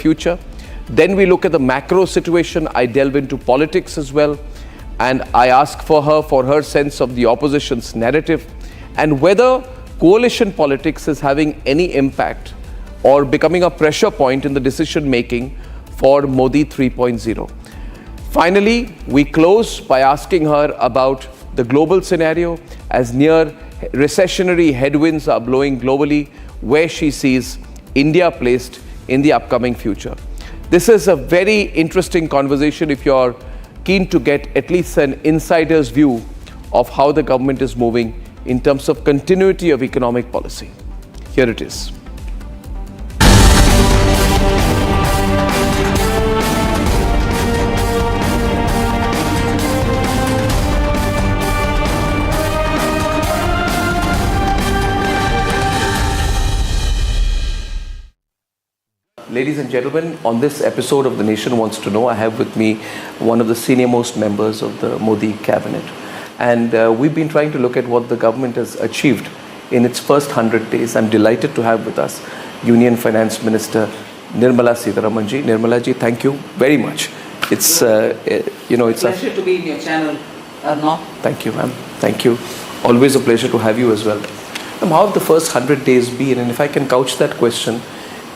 future. Then we look at the macro situation. I delve into politics as well. And I ask for her sense of the opposition's narrative and whether coalition politics is having any impact or becoming a pressure point in the decision making for Modi 3.0. Finally, we close by asking her about the global scenario as near recessionary headwinds are blowing globally, where she sees India placed in the upcoming future. This is a very interesting conversation if you're keen to get at least an insider's view of how the government is moving in terms of continuity of economic policy. Here it is. Ladies and gentlemen, on this episode of The Nation Wants to Know, I have with me one of the senior most members of the Modi cabinet. And we've been trying to look at what the government has achieved in its first 100 days. I'm delighted to have with us Union Finance Minister Nirmala Sitharaman ji. Nirmala ji, thank you very much. It's it's a pleasure to be in your channel, Arnab. Thank you, ma'am. Thank you. Always a pleasure to have you as well. How have the first 100 days been? And if I can couch that question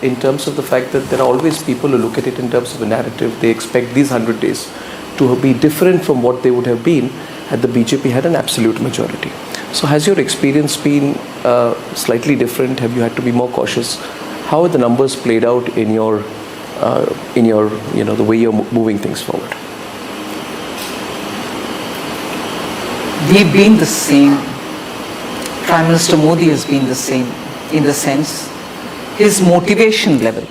in terms of the fact that there are always people who look at it in terms of a narrative. They expect these 100 days to be different from what they would have been had the BJP had an absolute majority. So has your experience been slightly different? Have you had to be more cautious? How have the numbers played out in your the way you're moving things forward? We've been the same. Prime Minister Modi has been the same in the sense his motivation level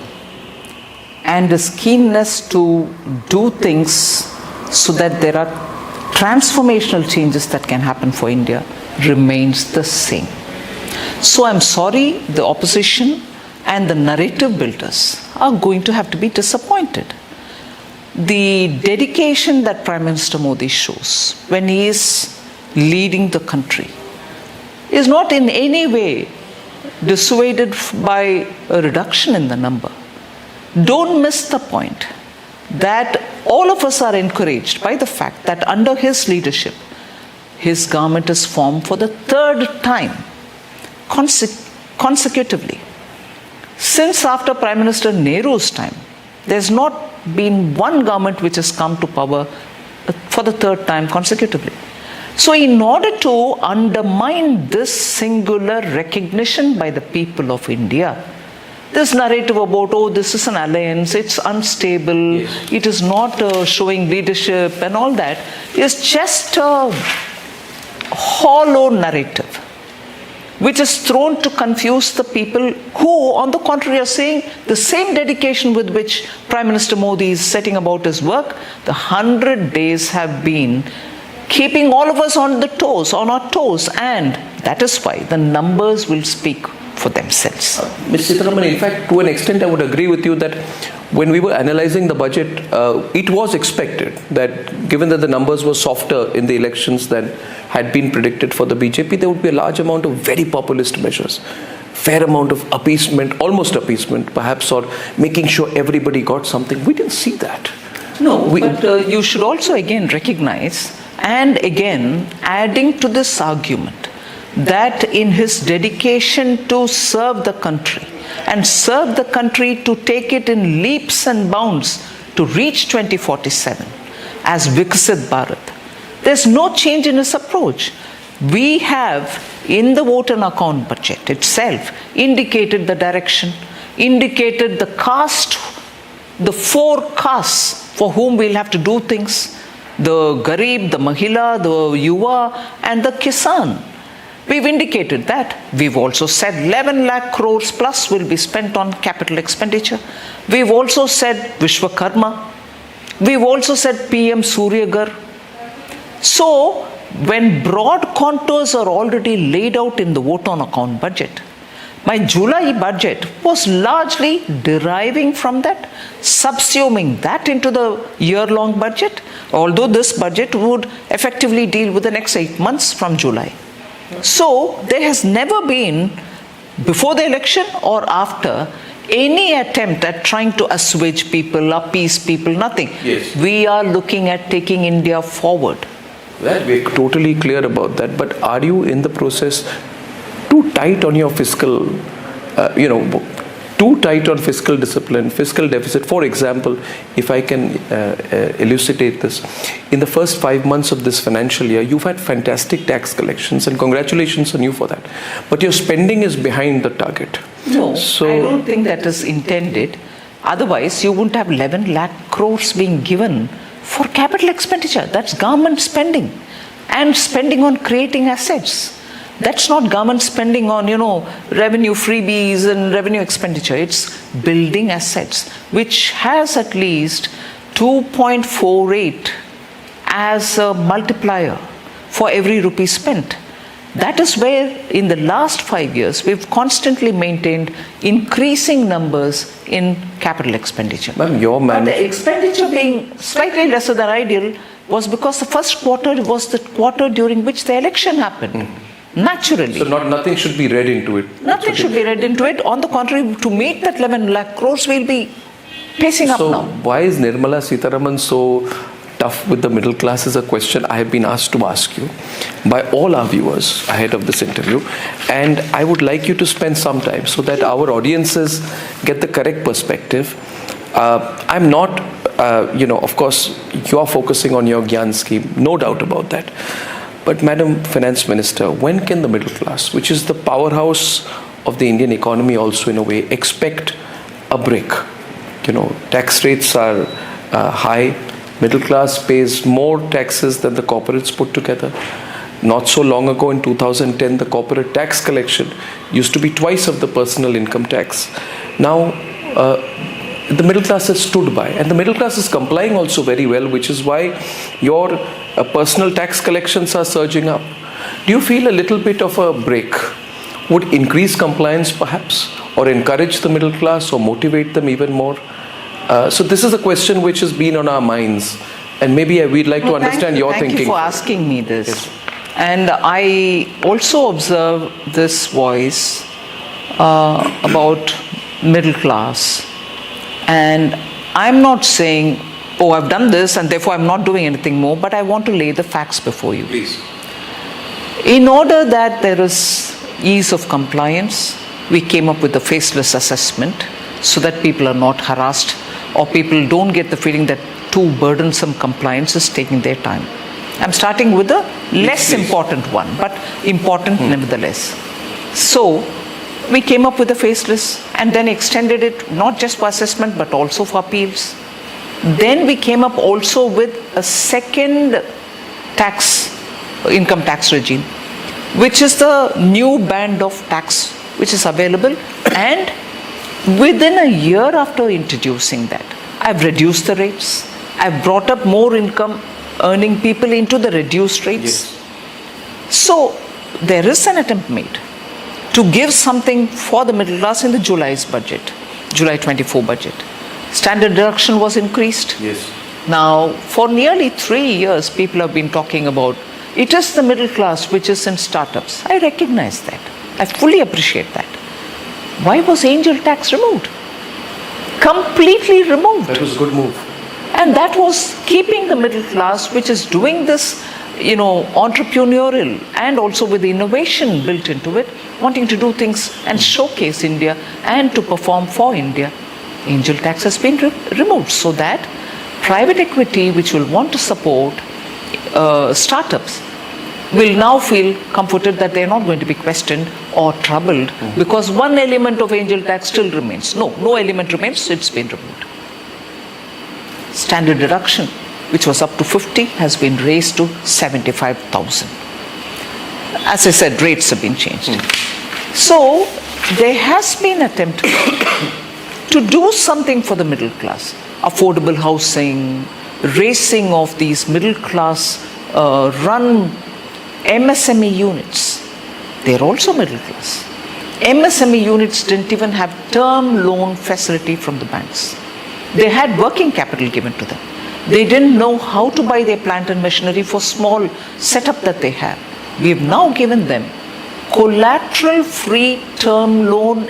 and his keenness to do things so that there are transformational changes that can happen for India remains the same. So I'm sorry, the opposition and the narrative builders are going to have to be disappointed. The dedication that Prime Minister Modi shows when he is leading the country is not in any way dissuaded by a reduction in the number. Don't miss the point that all of us are encouraged by the fact that under his leadership, his government is formed for the third time consecutively. Since after Prime Minister Nehru's time, there's not been one government which has come to power for the third time consecutively. So in order to undermine this singular recognition by the people of India, this narrative about, oh, this is an alliance, it's unstable, yes, it is not showing leadership and all that, is just a hollow narrative, which is thrown to confuse the people who, on the contrary, are saying the same dedication with which Prime Minister Modi is setting about his work. The 100 days have been keeping all of us on our toes, and that is why the numbers will speak for themselves. Ms. Sitharaman, in fact, to an extent, I would agree with you that when we were analyzing the budget, it was expected that given that the numbers were softer in the elections than had been predicted for the BJP, there would be a large amount of very populist measures, fair amount of appeasement, almost appeasement perhaps, or making sure everybody got something. We didn't see that. No, but you should also again recognize, and again adding to this argument, that in his dedication to serve the country and serve the country to take it in leaps and bounds to reach 2047 as Viksit Bharat, there's no change in his approach. We have in the vote and account budget itself indicated the direction, indicated the caste, the four castes for whom we'll have to do things: the Garib, the Mahila, the Yuva and the Kisan. We've indicated that. We've also said 11 lakh crores plus will be spent on capital expenditure. We've also said Vishwakarma. We've also said PM Surya Ghar. So, when broad contours are already laid out in the vote on account budget, my July budget was largely deriving from that, subsuming that into the year-long budget, although this budget would effectively deal with the next 8 months from July. So there has never been, before the election or after, any attempt at trying to assuage people, appease people, nothing. Yes. We are looking at taking India forward. Well, we're totally clear about that. But are you in the process too tight on your fiscal, too tight on fiscal discipline, fiscal deficit? For example, if I can elucidate this, in the first 5 months of this financial year, you've had fantastic tax collections, and congratulations on you for that. But your spending is behind the target. No, I don't think that is intended. Otherwise, you wouldn't have 11 lakh crores being given for capital expenditure. That's government spending, and spending on creating assets. That's not government spending on, revenue freebies and revenue expenditure. It's building assets, which has at least 2.48 as a multiplier for every rupee spent. That is where, in the last 5 years, we've constantly maintained increasing numbers in capital expenditure. Ma'am, but the expenditure being slightly lesser than ideal was because the first quarter was the quarter during which the election happened. Naturally. So nothing should be read into it. Nothing should be read into it. On the contrary, to meet that 11 lakh crores, we'll be pacing up now. So why is Nirmala Sitharaman so tough with the middle class is a question I have been asked to ask you by all our viewers ahead of this interview. And I would like you to spend some time so that our audiences get the correct perspective. I'm not, of course, you are focusing on your Gyan scheme, no doubt about that. But Madam Finance Minister, when can the middle class, which is the powerhouse of the Indian economy also in a way, expect a break? Tax rates are high. Middle class pays more taxes than the corporates put together. Not so long ago, in 2010, the corporate tax collection used to be twice of the personal income tax. Now, the middle class has stood by, and the middle class is complying also very well, which is why your personal tax collections are surging up. Do you feel a little bit of a break would increase compliance perhaps, or encourage the middle class, or motivate them even more? So this is a question which has been on our minds, and maybe we'd like to understand your thinking. Thank you for asking me this. Yes. And I also observe this voice about middle class. And I'm not saying, oh, I've done this and therefore I'm not doing anything more, but I want to lay the facts before you. Please. In order that there is ease of compliance, we came up with the faceless assessment so that people are not harassed, or people don't get the feeling that too burdensome compliance is taking their time. I'm starting with the less important one, but important nevertheless. So, we came up with the faceless and then extended it not just for assessment but also for appeals. Then we came up also with a second income tax regime, which is the new band of tax which is available, and within a year after introducing that, I've reduced the rates. I've brought up more income earning people into the reduced rates. Yes. So there is an attempt made to give something for the middle class in the July's budget, July 24 budget. Standard deduction was increased. Yes. Now, for nearly 3 years, people have been talking about it is the middle class which is in startups. I recognize that. I fully appreciate that. Why was angel tax removed? Completely removed. That was a good move. And that was keeping the middle class, which is doing this, entrepreneurial and also with innovation built into it, wanting to do things and showcase India and to perform for India. Angel tax has been removed so that private equity, which will want to support startups, will now feel comforted that they are not going to be questioned or troubled because one element of angel tax still remains. No element remains, it's been removed. Standard deduction, which was up to 50, has been raised to 75,000. As I said, rates have been changed. So there has been an attempt to do something for the middle class. Affordable housing, raising of these middle class run MSME units. They're also middle class. MSME units didn't even have term loan facility from the banks. They had working capital given to them. They didn't know how to buy their plant and machinery for small setup that they have. We have now given them collateral-free term loan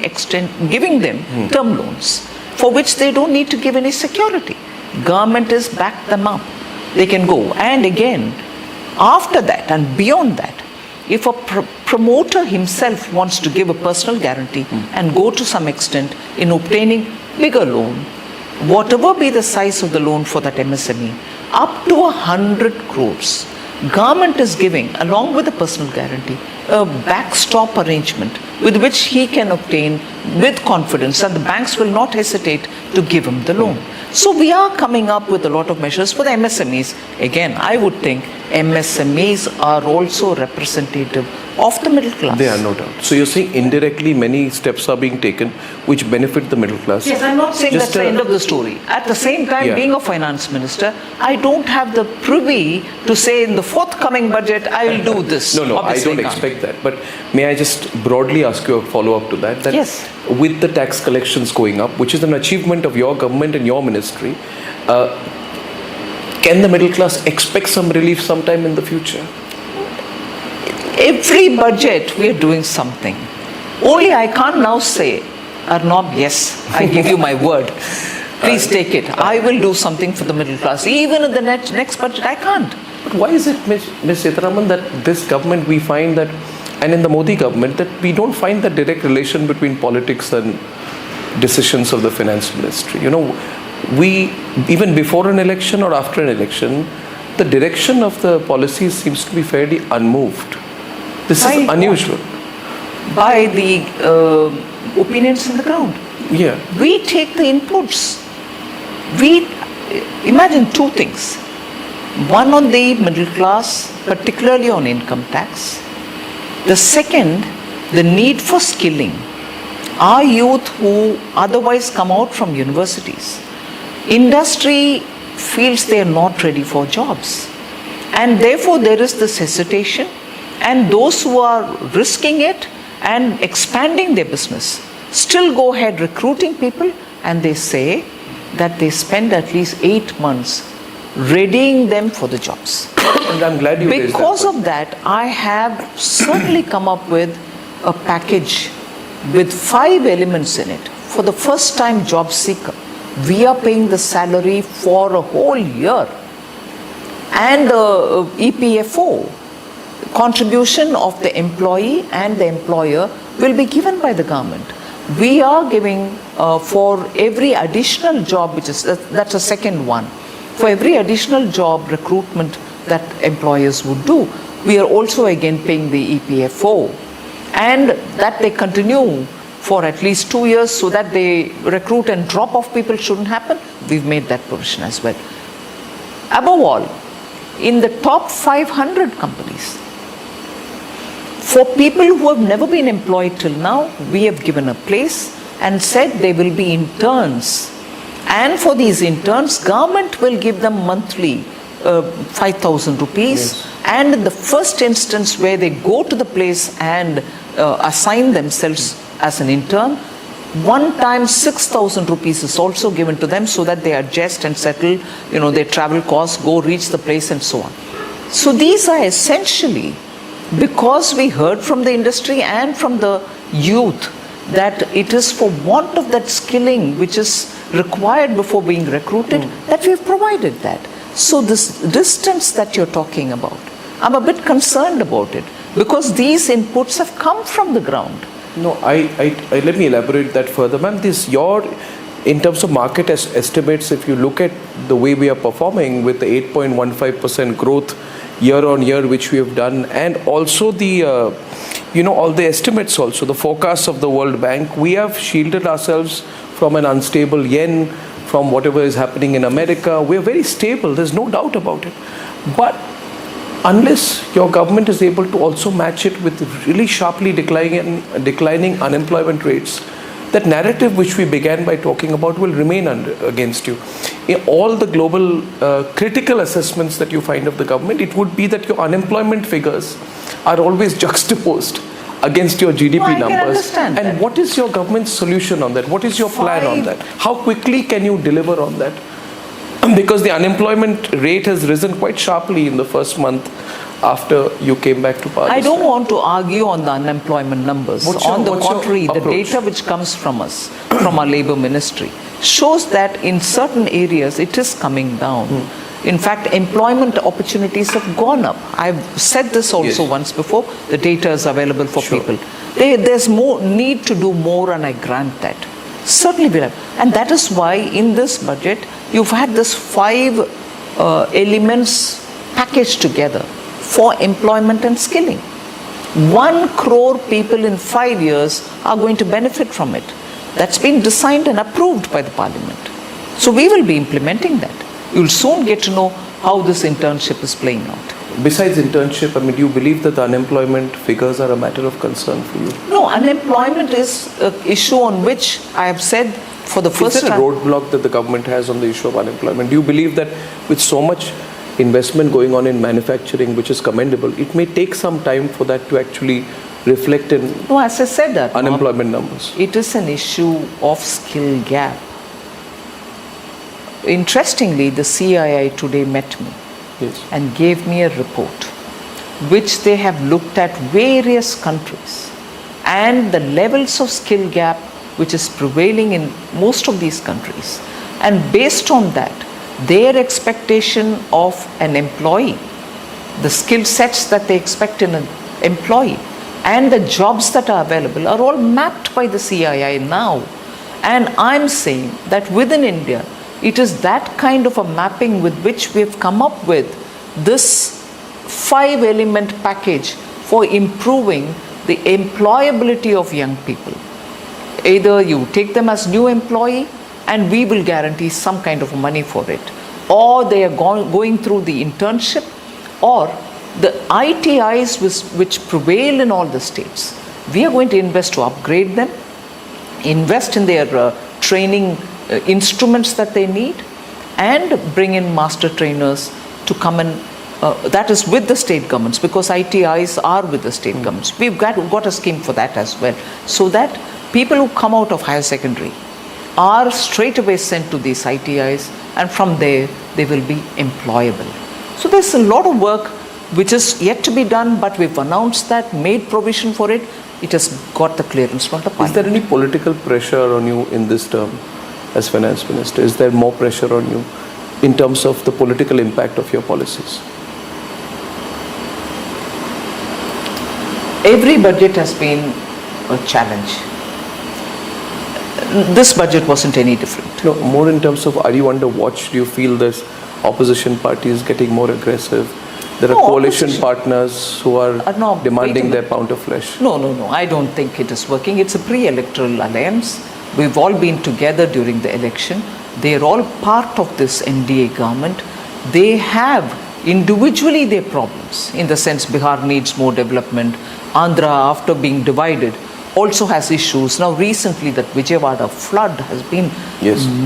giving them term loans for which they don't need to give any security. Government has backed them up. They can go. And again, after that and beyond that, if a promoter himself wants to give a personal guarantee and go to some extent in obtaining bigger loan, whatever be the size of the loan for that MSME, up to 100 crores, government is giving, along with a personal guarantee, a backstop arrangement with which he can obtain with confidence, and the banks will not hesitate to give him the loan. So we are coming up with a lot of measures for the MSMEs. Again, I would think MSMEs are also representative of the middle class. They are, no doubt. So you're saying indirectly many steps are being taken which benefit the middle class? Yes, I'm not saying that's the end of the story. At the same time, being a finance minister, I don't have the privy to say in the forthcoming budget, I will do this. No, Obviously, I don't expect that. But may I just broadly ask you a follow-up to that? That yes. With the tax collections going up, which is an achievement of your government and your ministry, can the middle class expect some relief sometime in the future? Every budget we are doing something. Only I can't now say, Arnab, yes, I give you my word. Please take it. I will do something for the middle class. Even in the next budget, I can't. But why is it, Ms. Sitharaman, that this government we find that, and in the Modi government, that we don't find that direct relation between politics and decisions of the finance ministry? You know, we, even before an election or after an election, the direction of the policies seems to be fairly unmoved. This is unusual. By the opinions in the ground. Yeah. We take the inputs. We imagine two things. One on the middle class, particularly on income tax. The second, the need for skilling. Our youth who otherwise come out from universities, industry feels they are not ready for jobs. And therefore there is this hesitation, and those who are risking it and expanding their business still go ahead recruiting people, and they say that they spend at least 8 months readying them for the jobs. And I'm glad you raised that. Because of that, I have certainly come up with a package with 5 elements in it. For the first time job seeker, we are paying the salary for a whole year. And the EPFO, contribution of the employee and the employer, will be given by the government. We are giving for every additional job, that's a second one. For every additional job recruitment that employers would do, we are also again paying the EPFO. And that they continue for at least 2 years, so that they recruit and drop off people shouldn't happen. We've made that provision as well. Above all, in the top 500 companies, for people who have never been employed till now, we have given a place and said they will be interns. And for these interns, government will give them monthly 5,000 rupees. Yes. And in the first instance where they go to the place and assign themselves as an intern, one time 6,000 rupees is also given to them, so that they adjust and settle, their travel costs, go reach the place and so on. So these are essentially, because we heard from the industry and from the youth that it is for want of that skilling which is required before being recruited, that we have provided that. So this distance that you're talking about, I'm a bit concerned about it, because these inputs have come from the ground. No, let me elaborate that further, ma'am. In terms of market estimates, if you look at the way we are performing with the 8.15% growth year on year, which we have done, and also the, all the estimates also, the forecasts of the World Bank, we have shielded ourselves from an unstable yen, from whatever is happening in America. We are very stable, there's no doubt about it. But unless your government is able to also match it with really sharply declining unemployment rates, that narrative which we began by talking about will remain against you. In all the global critical assessments that you find of the government, it would be that your unemployment figures are always juxtaposed against your GDP numbers. And what is your government's solution on that? What is your plan on that? How quickly can you deliver on that? Because the unemployment rate has risen quite sharply in the first month after you came back to power? I don't want to argue on the unemployment numbers. On the contrary, the data which comes from us, from our Labour Ministry, shows that in certain areas it is coming down. In fact, employment opportunities have gone up. I've said this also once before. The data is available for people. There's more need to do more, and I grant that. Certainly will have. And that is why in this budget, you've had this 5 elements packaged together for employment and skilling. 1 crore people in 5 years are going to benefit from it. That's been designed and approved by the Parliament. So we will be implementing that. You'll soon get to know how this internship is playing out. Besides internship, I mean, do you believe that the unemployment figures are a matter of concern for you? No, unemployment is an issue on which I have said for the first time. Is there a roadblock that the government has on the issue of unemployment? Do you believe that with so much investment going on in manufacturing, which is commendable, it may take some time for that to actually reflect in as I said that, unemployment numbers? It is an issue of skill gap. Interestingly, the CII today met me and gave me a report which they have looked at various countries and the levels of skill gap which is prevailing in most of these countries. And based on that, their expectation of an employee, the skill sets that they expect in an employee, and the jobs that are available are all mapped by the CII now. And I'm saying that within India, it is that kind of a mapping with which we have come up with this 5-element package for improving the employability of young people. Either you take them as new employee and we will guarantee some kind of money for it, or they are going through the internship, or the ITIs which prevail in all the states. We are going to invest to upgrade them, invest in their training instruments that they need, and bring in master trainers to come and that is with the state governments, because ITIs are with the state governments. We've got a scheme for that as well, so that people who come out of higher secondary are straight away sent to these ITIs, and from there they will be employable. So there's a lot of work which is yet to be done, but we've announced that, made provision for it. It has got the clearance from the Parliament. Is there any political pressure on you in this term as Finance Minister? Is there more pressure on you in terms of the political impact of your policies? Every budget has been a challenge. This budget wasn't any different. No, more in terms of, are you under watch? Do you feel this opposition parties getting more aggressive? There are coalition partners who are demanding their pound of flesh. No. I don't think it is working. It's a pre-electoral alliance. We've all been together during the election. They're all part of this NDA government. They have individually their problems, in the sense Bihar needs more development. Andhra, after being divided, also has issues. Now recently that Vijayawada flood has been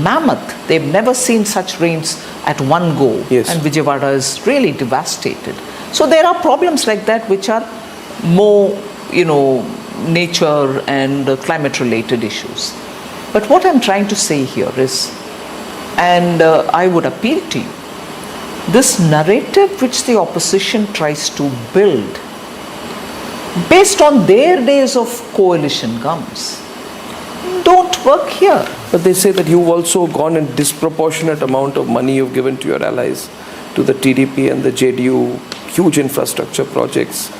mammoth. They've never seen such rains at one go. And Vijayawada is really devastated. So there are problems like that which are more, nature and climate related issues. But what I'm trying to say here is, and I would appeal to you, this narrative which the opposition tries to build based on their days of coalition governments don't work here. But they say that you've also gone in disproportionate amount of money you've given to your allies, to the TDP and the JDU, huge infrastructure projects,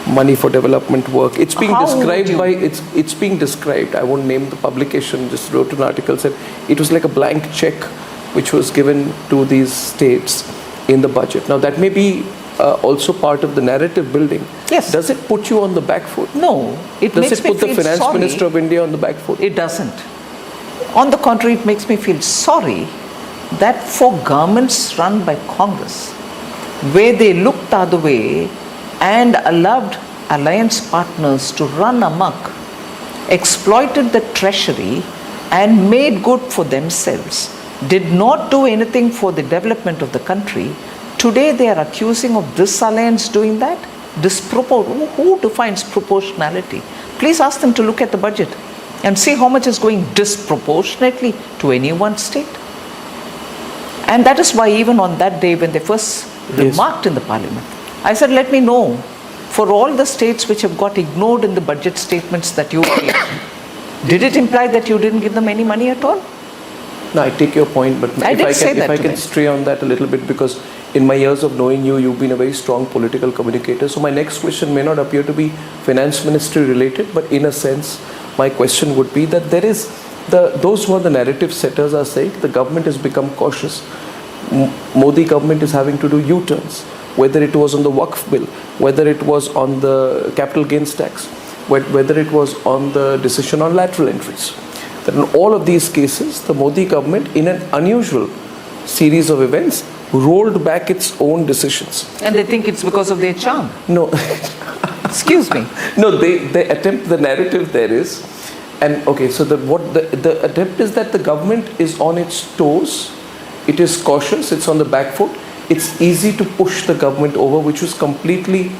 money for development work. It's being described by, it's being described, I won't name the publication, just wrote an article, said it was like a blank check which was given to these states in the budget. Now that may be also part of the narrative building. Yes. Does it put you on the back foot? No. Does it put the Finance Minister of India on the back foot? It doesn't. On the contrary, it makes me feel sorry that for governments run by Congress, where they looked the other way and allowed alliance partners to run amok, exploited the treasury and made good for themselves, did not do anything for the development of the country, today they are accusing of this alliance doing that? Who defines proportionality? Please ask them to look at the budget and see how much is going disproportionately to any one state. And that is why even on that day when they first remarked in the Parliament, I said, let me know. For all the states which have got ignored in the budget statements that you gave, did it imply that you didn't give them any money at all? No, I take your point, but if I can stray on that a little bit, because in my years of knowing you, you've been a very strong political communicator. So my next question may not appear to be finance ministry related, but in a sense, my question would be that there is those who are the narrative setters are saying the government has become cautious. Modi government is having to do U-turns, whether it was on the Waqf bill, whether it was on the capital gains tax, whether it was on the decision on lateral entries. That in all of these cases, the Modi government, in an unusual series of events, rolled back its own decisions. And they think it's because of their charm. No. Excuse me. No, they attempt, the narrative there is, and okay, so the attempt is that the government is on its toes, it is cautious, it's on the back foot, it's easy to push the government over, which was completely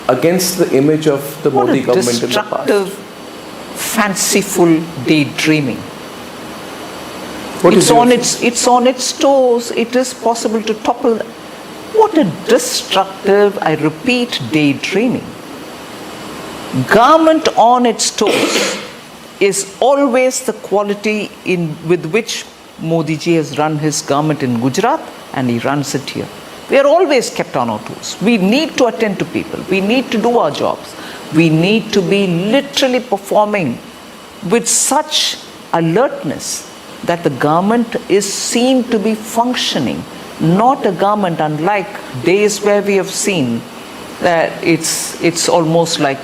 against the image of the Modi government in the past. Destructive, fanciful daydreaming. It's on its toes. It is possible to topple. What a destructive, I repeat, daydreaming. Government on its toes is always the quality with which Modi ji has run his government in Gujarat, and he runs it here. We are always kept on our toes. We need to attend to people. We need to do our jobs. We need to be literally performing with such alertness that the government is seen to be functioning, not a government unlike days where we have seen that it's almost like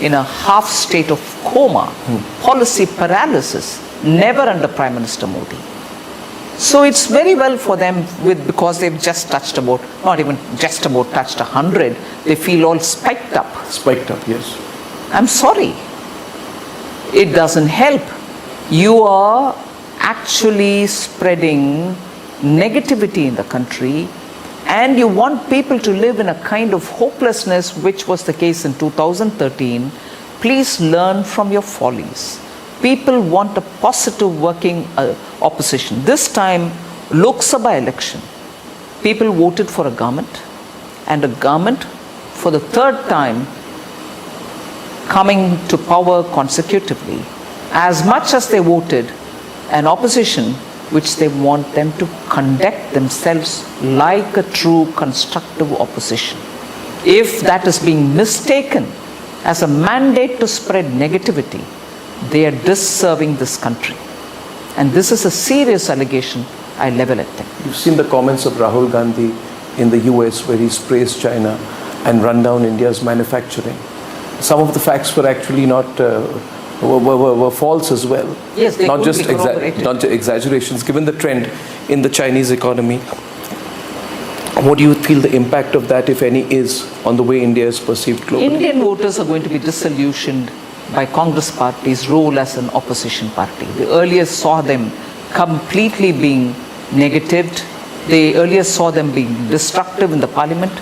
in a half state of coma, policy paralysis, never under Prime Minister Modi. So it's very well for them because they've just touched about, not even just about touched 100, they feel all spiked up. Spiked up, yes. I'm sorry. It doesn't help. You are actually spreading negativity in the country, and you want people to live in a kind of hopelessness, which was the case in 2013. Please learn from your follies. People want a positive working opposition. This time, Lok Sabha election, people voted for a government, and a government for the third time coming to power consecutively. As much as they voted an opposition which they want them to conduct themselves like a true constructive opposition. If that is being mistaken as a mandate to spread negativity, they are disserving this country. And this is a serious allegation I level at them. You've seen the comments of Rahul Gandhi in the US where he's praised China and run down India's manufacturing. Some of the facts were actually not were false as well. Yes, they not could just be corroborated. not just exaggerations. Given the trend in the Chinese economy, what do you feel the impact of that, if any, is on the way India is perceived globally? Indian voters are going to be disillusioned by Congress party's role as an opposition party. They earlier saw them completely being negatived. They earlier saw them being destructive in the parliament.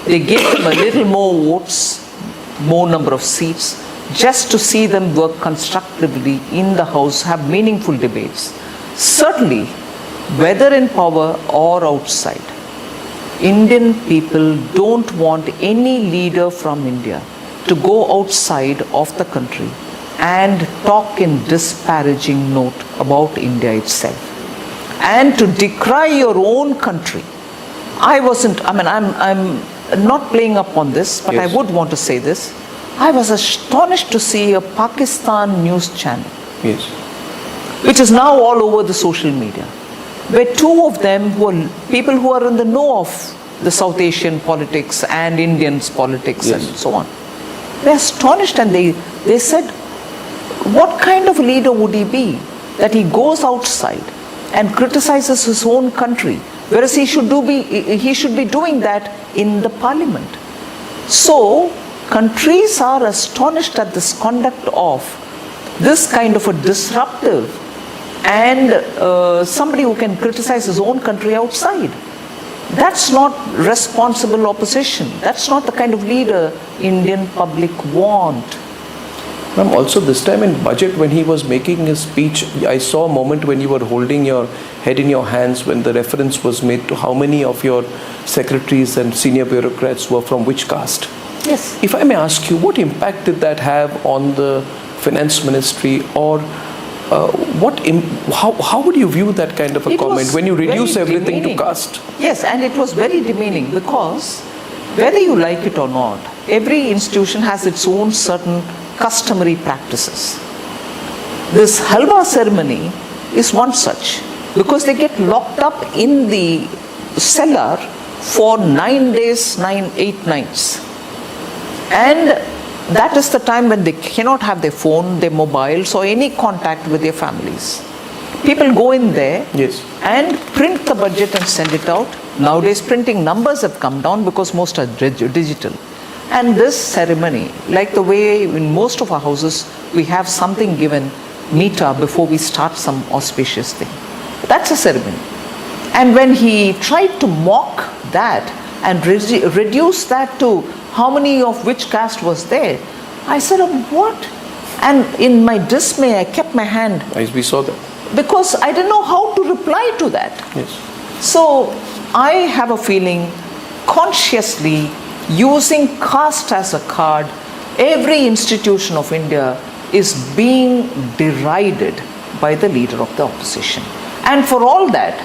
They gave them a little more votes, more number of seats, just to see them work constructively in the House, have meaningful debates. Certainly, whether in power or outside, Indian people don't want any leader from India to go outside of the country and talk in disparaging note about India itself and to decry your own country. I'm not playing up on this, but yes. I would want to say this. I was astonished to see a Pakistan news channel, Yes. which is now all over the social media, where two of them were people who are in the know of the South Asian politics and Indians politics Yes. and so on. They're astonished, and they said, what kind of a leader would he be that he goes outside and criticizes his own country, whereas he should be doing that in the parliament. So countries are astonished at this conduct of this kind of a disruptive and somebody who can criticize his own country outside. That's not responsible opposition. That's not the kind of leader Indian public want. Ma'am, also this time in budget when he was making his speech, I saw a moment when you were holding your head in your hands when the reference was made to how many of your secretaries and senior bureaucrats were from which caste. Yes. If I may ask you, what impact did that have on the finance ministry, or how would you view that kind of a comment when you reduce everything to caste? Yes, and it was very demeaning because whether you like it or not, every institution has its own certain customary practices. This halwa ceremony is one such, because they get locked up in the cellar for 9 days, 8 nights. And that is the time when they cannot have their phone, their mobiles, or any contact with their families. People go in there Yes. and print the budget and send it out. Nowadays, printing numbers have come down because most are digital. And this ceremony, like the way in most of our houses, we have something given, meter, before we start some auspicious thing. That's a ceremony. And when he tried to mock that and reduce that to how many of which caste was there, I said, what? And in my dismay, I kept my hand. We saw that. Because I didn't know how to reply to that. Yes. So I have a feeling, consciously using caste as a card, every institution of India is being derided by the leader of the opposition. And for all that,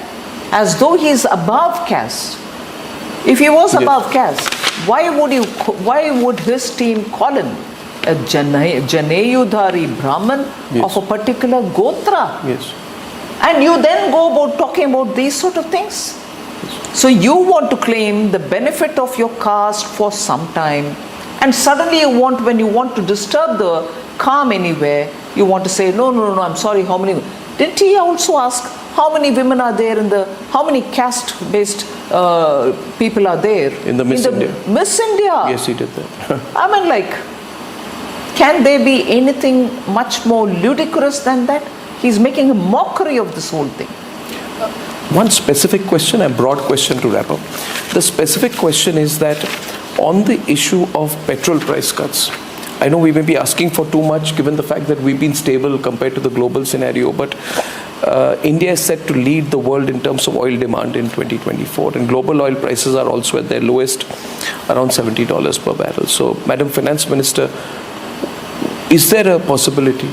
as though he is above caste. If he was above caste, why would his team call him a Janeyudhari Brahman of a particular gotra? Yes. And you then go about talking about these sort of things. So you want to claim the benefit of your caste for some time, and suddenly when you want to disturb the calm anywhere, you want to say, no, I'm sorry, how many? Didn't he also ask how many women are there how many caste-based people are there? In the Miss India. Miss India. Yes, he did that. I mean, can there be anything much more ludicrous than that? He's making a mockery of this whole thing. One specific question, a broad question to wrap up. The specific question is that on the issue of petrol price cuts, I know we may be asking for too much given the fact that we've been stable compared to the global scenario, but India is set to lead the world in terms of oil demand in 2024, and global oil prices are also at their lowest, around $70 per barrel. So, Madam Finance Minister, is there a possibility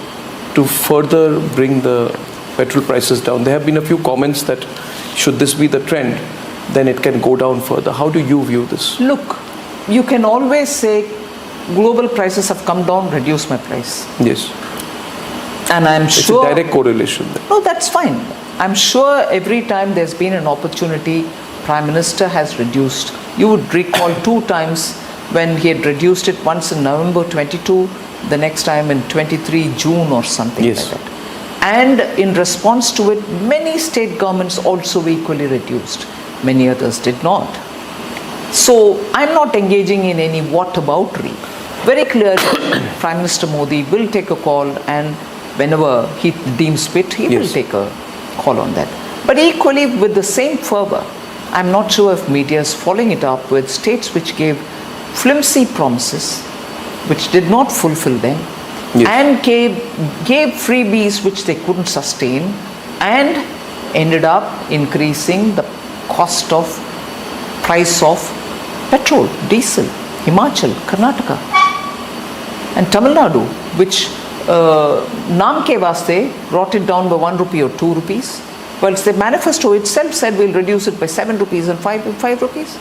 to further bring the petrol prices down? There have been a few comments that should this be the trend, then it can go down further. How do you view this? Look, you can always say global prices have come down, reduce my price. Yes. And I'm sure... It's a direct correlation there. No, that's fine. I'm sure every time there's been an opportunity, Prime Minister has reduced. You would recall 2 times when he had reduced it, once in November 22, the next time in 23 June or something like that. And in response to it, many state governments also equally reduced. Many others did not. So I'm not engaging in any whataboutery. Very clearly, Prime Minister Modi will take a call, and whenever he deems fit, he will take a call on that. But equally, with the same fervor, I'm not sure if media is following it up with states which gave flimsy promises, which did not fulfill them, and gave freebies which they couldn't sustain, and ended up increasing the price of petrol, diesel, Himachal, Karnataka, and Tamil Nadu, which naam ke vaste brought it down by 1 rupee or 2 rupees, whilst the manifesto itself said we'll reduce it by 7 rupees and 5 rupees.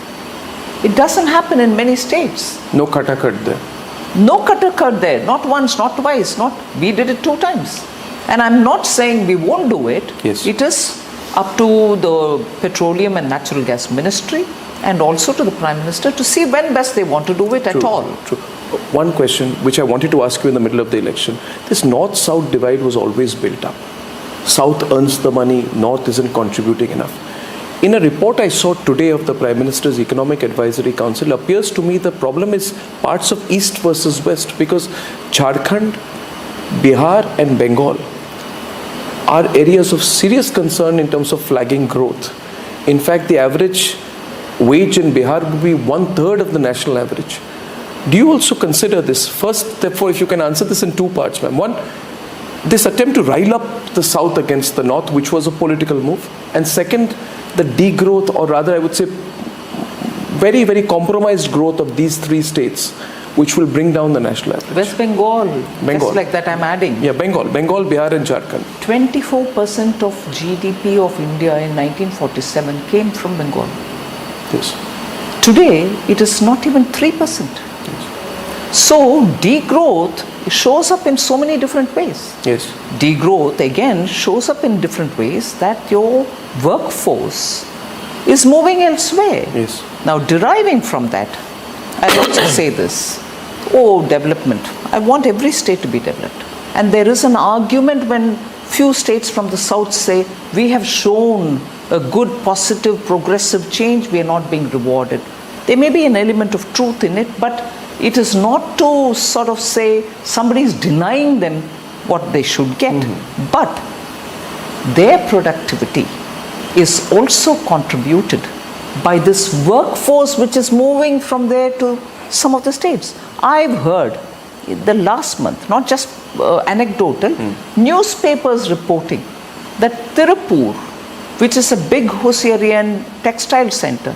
It doesn't happen in many states. No cut there. No cut there, not once, not twice, we did it 2 times. And I'm not saying we won't do it. Yes. It is up to the Petroleum and Natural Gas Ministry and also to the Prime Minister to see when best they want to do it at all. True. One question which I wanted to ask you in the middle of the election. This North-South divide was always built up. South earns the money, North isn't contributing enough. In a report I saw today of the Prime Minister's Economic Advisory Council, appears to me the problem is parts of East versus West, because Jharkhand, Bihar and Bengal are areas of serious concern in terms of flagging growth. In fact, the average wage in Bihar would be 1/3 of the national average. Do you also consider this? First, therefore, if you can answer this in two parts, ma'am. One, this attempt to rile up the South against the North, which was a political move. And second, the degrowth, or rather I would say very, very compromised growth of these three states, which will bring down the national average. West Bengal, just like that I'm adding. Yeah, Bengal, Bihar and Jharkhand. 24% of GDP of India in 1947 came from Bengal. Yes. Today, it is not even 3%. So, degrowth shows up in so many different ways. Yes. Degrowth again shows up in different ways, that your workforce is moving elsewhere. Yes. Now, deriving from that, I'll also say this. Development. I want every state to be developed. And there is an argument when few states from the South say, we have shown a good, positive, progressive change, we are not being rewarded. There may be an element of truth in it, but it is not to sort of say somebody is denying them what they should get. But their productivity is also contributed by this workforce which is moving from there to some of the states. I've heard the last month, not just anecdotal, newspapers reporting that Tirupur, which is a big Hosiearian textile center,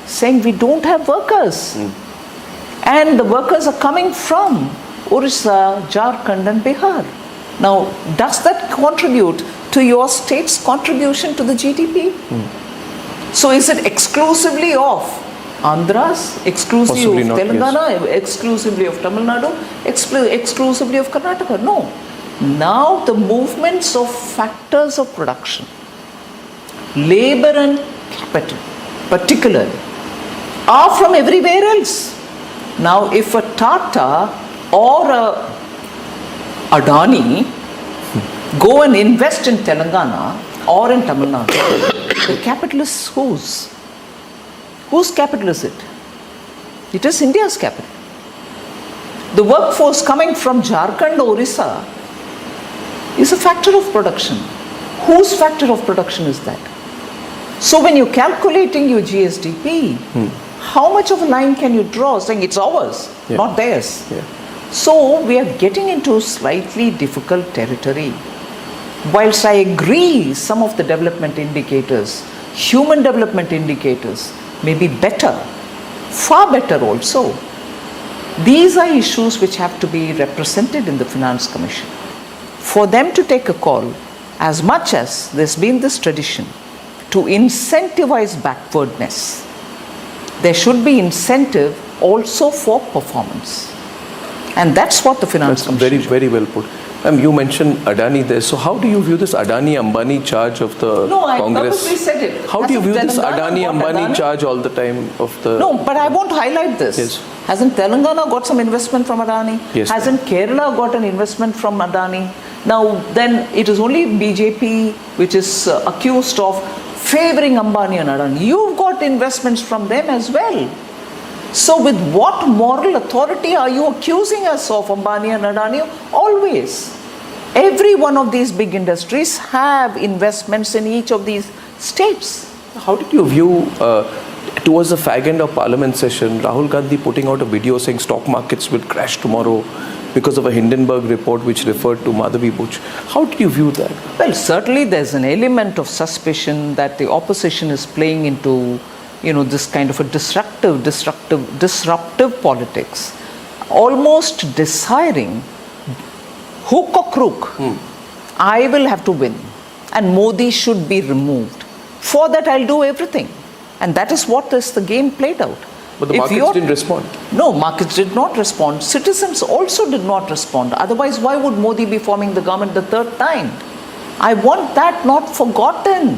saying we don't have workers. And the workers are coming from Orissa, Jharkhand and Bihar. Now, does that contribute to your state's contribution to the GDP? So is it exclusively of Andhras, exclusively Possibly of not, Telangana, exclusively of Tamil Nadu, exclusively of Karnataka? No. Now the movements of factors of production, labor and capital particularly, are from everywhere else. Now if a Tata or a Adani go and invest in Telangana or in Tamil Nadu, the capital is whose? Whose capital is it? It is India's capital. The workforce coming from Jharkhand or Orissa is a factor of production. Whose factor of production is that? So when you're calculating your GSDP, how much of a line can you draw saying it's ours, not theirs? So we are getting into slightly difficult territory. Whilst I agree some of the development indicators, human development indicators may be better, far better also, these are issues which have to be represented in the Finance Commission. For them to take a call, as much as there's been this tradition to incentivize backwardness, there should be incentive also for performance. And that's what the Finance Commission very, very well put. You mentioned Adani there. So how do you view this Adani-Ambani charge of the Congress? I purposely said it. How do you view this Adani-Ambani charge all the time of the... No, but I want to highlight this. Yes. Hasn't Telangana got some investment from Adani? Yes. Hasn't Kerala got an investment from Adani? Now, then it is only BJP which is accused of favoring Ambani and Adani. You've got investments from them as well. So with what moral authority are you accusing us of Ambani and Adani? Always. Every one of these big industries have investments in each of these states. How did you view, towards the fag end of Parliament session, Rahul Gandhi putting out a video saying stock markets will crash tomorrow because of a Hindenburg report which referred to Madhavi Buch? How do you view that? Well, certainly there's an element of suspicion that the opposition is playing into this kind of a disruptive politics, almost desiring hook or crook. I will have to win and Modi should be removed. For that I'll do everything. And that is what is the game played out. But the markets didn't respond. No, markets did not respond. Citizens also did not respond. Otherwise, why would Modi be forming the government the third time? I want that not forgotten.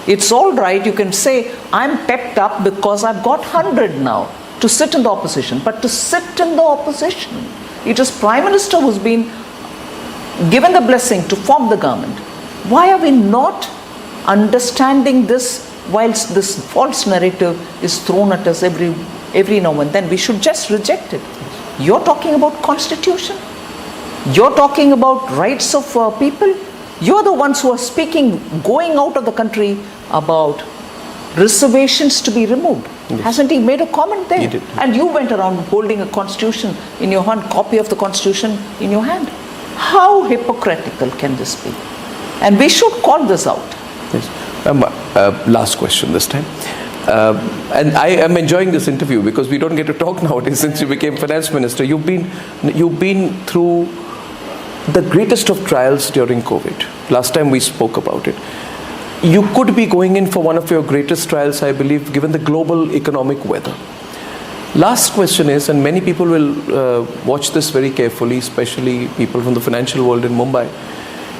It's all right, you can say, I'm pepped up because I've got 100 now to sit in the opposition. But to sit in the opposition, it is Prime Minister who's been given the blessing to form the government. Why are we not understanding this whilst this false narrative is thrown at us every now and then? We should just reject it. You're talking about constitution. You're talking about rights of people. You're the ones who are speaking, going out of the country about reservations to be removed. Yes. Hasn't he made a comment there? He did. And you went around holding a constitution in your hand, copy of the constitution in your hand. How hypocritical can this be? And we should call this out. Yes. Last question this time. And I am enjoying this interview because we don't get to talk nowadays since you became finance minister. You've been through the greatest of trials during COVID. Last time we spoke about it. You could be going in for one of your greatest trials, I believe, given the global economic weather. Last question is, and many people will watch this very carefully, especially people from the financial world in Mumbai.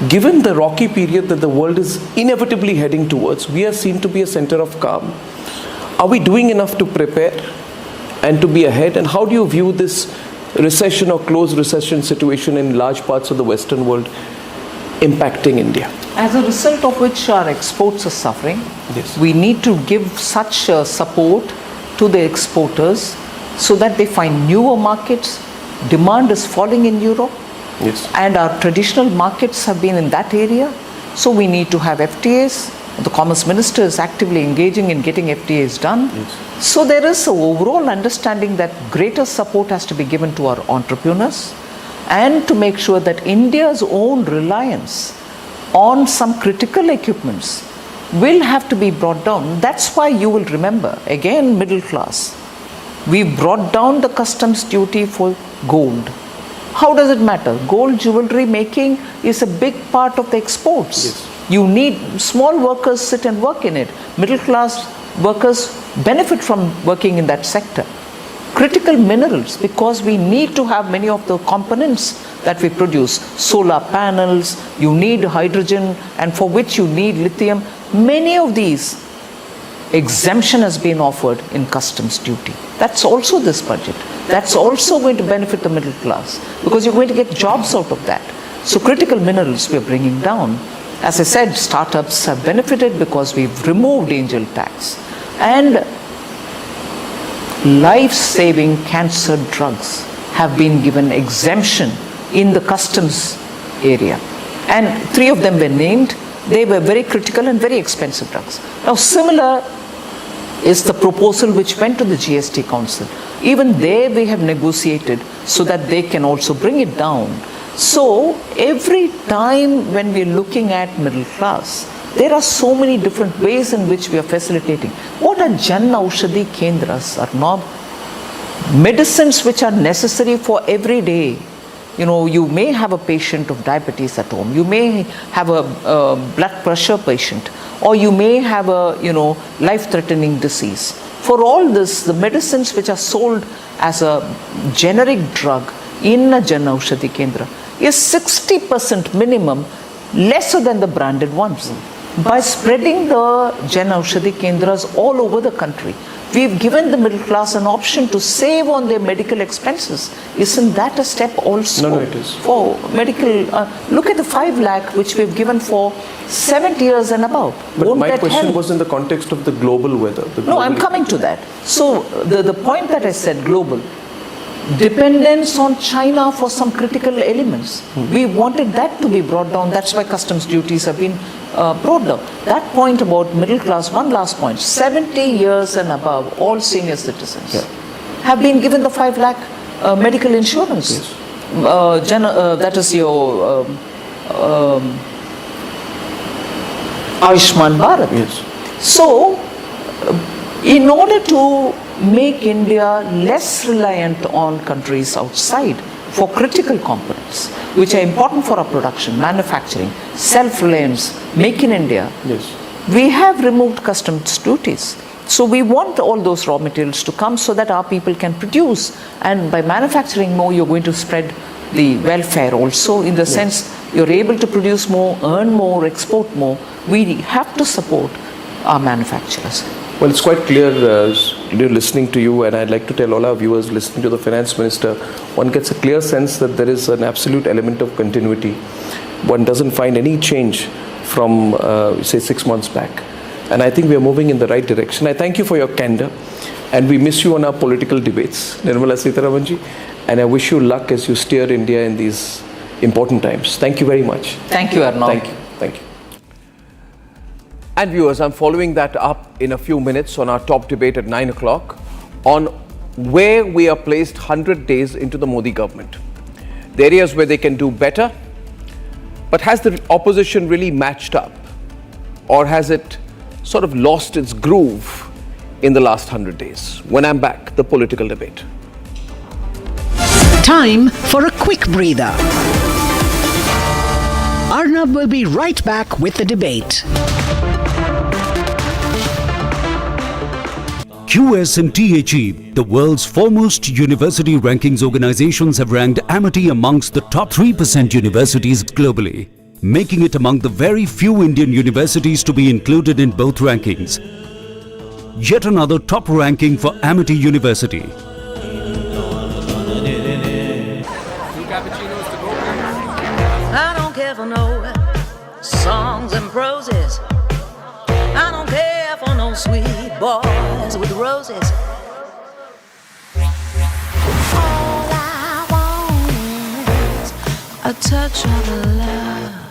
Given the rocky period that the world is inevitably heading towards, we are seen to be a center of calm. Are we doing enough to prepare and to be ahead? And how do you view this recession or close recession situation in large parts of the Western world impacting India? As a result of which our exports are suffering, Yes. we need to give such support to the exporters so that they find newer markets. Demand is falling in Europe. Yes. And our traditional markets have been in that area. So we need to have FTAs. The Commerce Minister is actively engaging in getting FTAs done. Yes. So there is an overall understanding that greater support has to be given to our entrepreneurs and to make sure that India's own reliance on some critical equipments will have to be brought down. That's why you will remember, again, middle class. We brought down the customs duty for gold. How does it matter? Gold jewelry making is a big part of the exports. Yes. You need small workers sit and work in it. Middle class workers benefit from working in that sector. Critical minerals, because we need to have many of the components that we produce. Solar panels, you need hydrogen, and for which you need lithium. Many of these exemption has been offered in customs duty. That's also this budget. That's also going to benefit the middle class because you're going to get jobs out of that. So critical minerals we're bringing down. As I said, startups have benefited because we've removed angel tax. And life-saving cancer drugs have been given exemption in the customs area. And 3 of them were named. They were very critical and very expensive drugs. Now, similar is the proposal which went to the GST Council. Even there we have negotiated so that they can also bring it down. So every time when we are looking at middle class, there are so many different ways in which we are facilitating. What are Jan Aushadhi Kendras, Arnab? Medicines which are necessary for every day. You know, you may have a patient of diabetes at home. You may have a blood pressure patient, or you may have a, life-threatening disease. For all this, the medicines which are sold as a generic drug in a Jan Aushadhi Kendra is 60% minimum lesser than the branded ones. By spreading the Jan Aushadhi Kendras all over the country, we've given the middle class an option to save on their medical expenses. Isn't that a step also? No, it is. For medical, look at the 5 lakh which we've given for 70 years and above. But Won't my that question help? was in the context of the global weather. No, I'm coming to that. So the point that I said, global, dependence on China for some critical elements. We wanted that to be brought down. That's why customs duties have been brought down. That point about middle class, one last point, 70 years and above, all senior citizens have been given the 5 lakh medical insurance. Yes. That is your Ayushman Bharat. Yes. So, in order to make India less reliant on countries outside for critical components, which are important for our production, manufacturing, self-reliance, make in India, Yes. we have removed customs duties. So we want all those raw materials to come so that our people can produce. And by manufacturing more, you're going to spread the welfare also, in the sense you're able to produce more, earn more, export more. We have to support our manufacturers. Well, it's quite clear listening to you, and I'd like to tell all our viewers listening to the Finance Minister, one gets a clear sense that there is an absolute element of continuity. One doesn't find any change from, say, 6 months back. And I think we are moving in the right direction. I thank you for your candor, and we miss you on our political debates, Nirmala Sitharaman ji, and I wish you luck as you steer India in these important times. Thank you very much. Thank you, Arnab. Thank you. Thank you. And viewers, I'm following that up in a few minutes on our top debate at 9 o'clock on where we are placed 100 days into the Modi government. The areas where they can do better, but has the opposition really matched up? Or has it sort of lost its groove in the last 100 days? When I'm back, the political debate. Time for a quick breather. Arnab will be right back with the debate. QS&THE, the world's foremost university rankings organizations, have ranked Amity amongst the top 3% universities globally, making it among the very few Indian universities to be included in both rankings. Yet another top ranking for Amity University. I don't care for no songs and proses. I don't care for no sweet boys with roses. All I want is a touch of love.